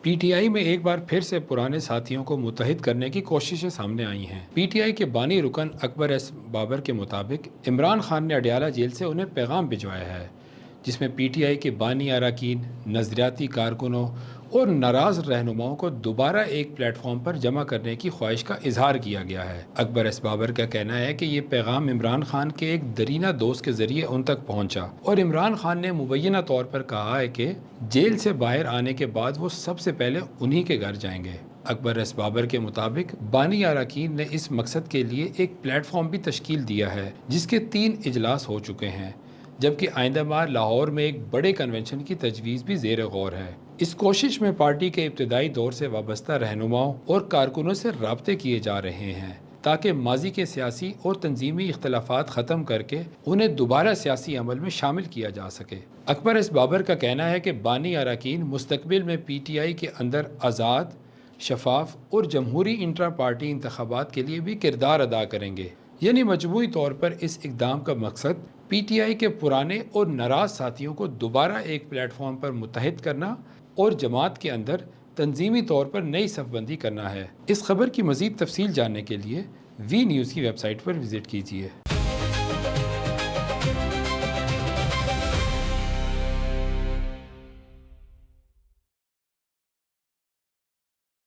P T I میں ایک بار پھر سے پرانے ساتھیوں کو متحد کرنے کی کوششیں سامنے آئی ہیں۔ پی ٹی آئی کے بانی رکن اکبر ایس بابر کے مطابق عمران خان نے اڈیالہ جیل سے انہیں پیغام بھجوایا ہے، جس میں پی ٹی آئی کے بانی اراکین، نظریاتی کارکنوں اور ناراض رہنماؤں کو دوبارہ ایک پلیٹ فارم پر جمع کرنے کی خواہش کا اظہار کیا گیا ہے۔ اکبر ایس بابر کا کہنا ہے کہ یہ پیغام عمران خان کے ایک درینہ دوست کے ذریعے ان تک پہنچا اور عمران خان نے مبینہ طور پر کہا ہے کہ جیل سے باہر آنے کے بعد وہ سب سے پہلے انہی کے گھر جائیں گے۔ اکبر ایس بابر کے مطابق بانی اراکین نے اس مقصد کے لیے ایک پلیٹ فارم بھی تشکیل دیا ہے، جس کے 3 اجلاس ہو چکے ہیں، جبکہ آئندہ ماہ لاہور میں ایک بڑے کنونشن کی تجویز بھی زیر غور ہے۔ اس کوشش میں پارٹی کے ابتدائی دور سے وابستہ رہنماؤں اور کارکنوں سے رابطے کیے جا رہے ہیں تاکہ ماضی کے سیاسی اور تنظیمی اختلافات ختم کر کے انہیں دوبارہ سیاسی عمل میں شامل کیا جا سکے۔ اکبر ایس بابر کا کہنا ہے کہ بانی اراکین مستقبل میں پی ٹی آئی کے اندر آزاد، شفاف اور جمہوری انٹرا پارٹی انتخابات کے لیے بھی کردار ادا کریں گے، یعنی مجموعی طور پر اس اقدام کا مقصد پی ٹی آئی کے پرانے اور ناراض ساتھیوں کو دوبارہ ایک پلیٹ فارم پر متحد کرنا اور جماعت کے اندر تنظیمی طور پر نئی صف بندی کرنا ہے۔ اس خبر کی مزید تفصیل جاننے کے لیے وی نیوز کی ویب سائٹ پر وزٹ کیجیے۔